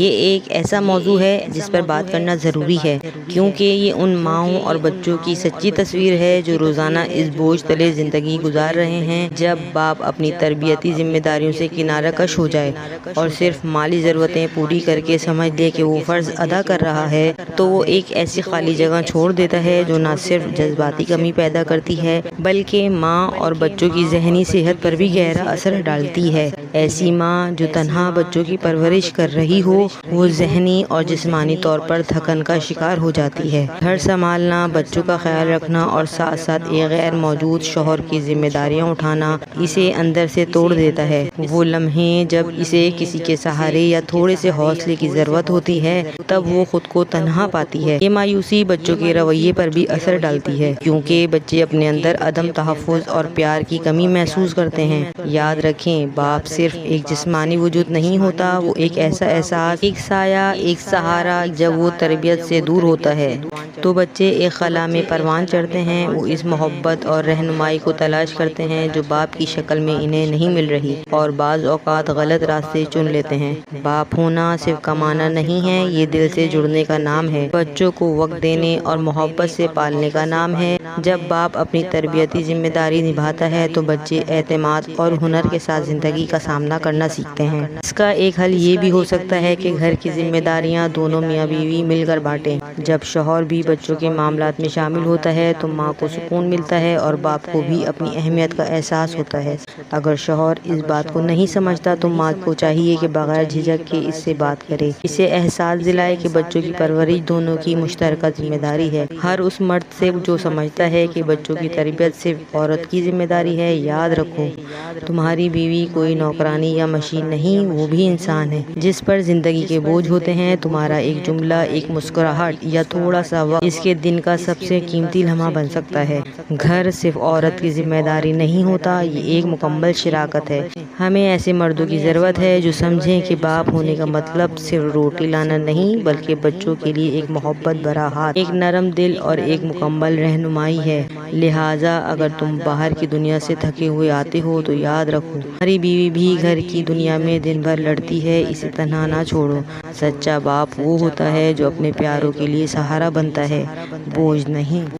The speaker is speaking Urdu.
یہ ایک ایسا موضوع ہے جس پر بات کرنا ضروری ہے، کیونکہ یہ ان ماؤں اور بچوں کی سچی تصویر ہے جو روزانہ اس بوجھ تلے زندگی گزار رہے ہیں۔ جب باپ اپنی تربیتی ذمہ داریوں سے کنارہ کش ہو جائے اور صرف مالی ضرورتیں پوری کر کے سمجھ لے کہ وہ فرض ادا کر رہا ہے، تو وہ ایک ایسی خالی جگہ چھوڑ دیتا ہے جو نہ صرف جذباتی کمی پیدا کرتی ہے بلکہ ماں اور بچوں کی ذہنی صحت پر بھی گہرا اثر ڈالتی ہے۔ ایسی ماں جو تنہا بچوں کی پرورش کر رہی ہو، وہ ذہنی اور جسمانی طور پر تھکن کا شکار ہو جاتی ہے۔ گھر سنبھالنا، بچوں کا خیال رکھنا اور ساتھ ساتھ ایک غیر موجود شوہر کی ذمہ داریاں اٹھانا اسے اندر سے توڑ دیتا ہے۔ وہ لمحے جب اسے کسی کے سہارے یا تھوڑے سے حوصلے کی ضرورت ہوتی ہے، تب وہ خود کو تنہا پاتی ہے۔ یہ مایوسی بچوں کے رویے پر بھی اثر ڈالتی ہے، کیونکہ بچے اپنے اندر عدم تحفظ اور پیار کی کمی محسوس کرتے ہیں۔ یاد رکھیں، باپ صرف ایک جسمانی وجود نہیں ہوتا، وہ ایک ایسا احساس، ایک سایہ، ایک سہارا۔ جب وہ تربیت سے دور ہوتا ہے تو بچے ایک خلا میں پروان چڑھتے ہیں۔ وہ اس محبت اور رہنمائی کو تلاش کرتے ہیں جو باپ کی شکل میں انہیں نہیں مل رہی، اور بعض اوقات غلط راستے چن لیتے ہیں۔ باپ ہونا صرف کمانا نہیں ہے، یہ دل سے جڑنے کا نام ہے، بچوں کو وقت دینے اور محبت سے پالنے کا نام ہے۔ جب باپ اپنی تربیتی ذمہ داری نبھاتا ہے تو بچے اعتماد اور ہنر کے ساتھ زندگی کا سامنا کرنا سیکھتے ہیں۔ اس کا ایک حل یہ بھی ہو سکتا ہے کہ گھر کی ذمہ داریاں دونوں میاں بیوی مل کر بانٹیں۔ جب شوہر بھی بچوں کے معاملات میں شامل ہوتا ہے تو ماں کو سکون ملتا ہے اور باپ کو بھی اپنی اہمیت کا احساس ہوتا ہے۔ اگر شوہر اس بات کو نہیں سمجھتا تو ماں کو چاہیے کہ بغیر جھجک کے اس سے بات کرے، اسے احساس دلائے کہ بچوں کی پرورش دونوں کی مشترکہ ذمہ داری ہے۔ ہر اس مرد سے جو سمجھتا ہے کہ بچوں کی تربیت صرف عورت کی ذمہ داری ہے، یاد رکھو، تمہاری بیوی کوئی نوکرانی یا مشین نہیں، وہ بھی انسان ہے جس پر زندگی کے بوجھ ہوتے ہیں۔ تمہارا ایک جملہ، ایک مسکراہٹ یا تھوڑا سا وقت اس کے دن کا سب سے قیمتی لمحہ بن سکتا ہے۔ گھر صرف عورت کی ذمہ داری نہیں ہوتا، یہ ایک مکمل شراکت ہے۔ ہمیں ایسے مردوں کی ضرورت ہے جو سمجھیں کہ باپ ہونے کا مطلب صرف روٹی لانا نہیں، بلکہ بچوں کے لیے ایک محبت بھرا ہاتھ، ایک نرم دل اور ایک مکمل رہنمائی ہے۔ لہٰذا اگر تم باہر کی دنیا سے تھکے ہوئے آتے ہو تو یاد رکھو، تمہاری بیوی بھی گھر کی دنیا میں دن بھر لڑتی ہے، اسے تنہا نہ چھوڑو۔ سچا باپ وہ ہوتا ہے جو اپنے پیاروں کے لیے سہارا بنتا ہے، بوجھ نہیں۔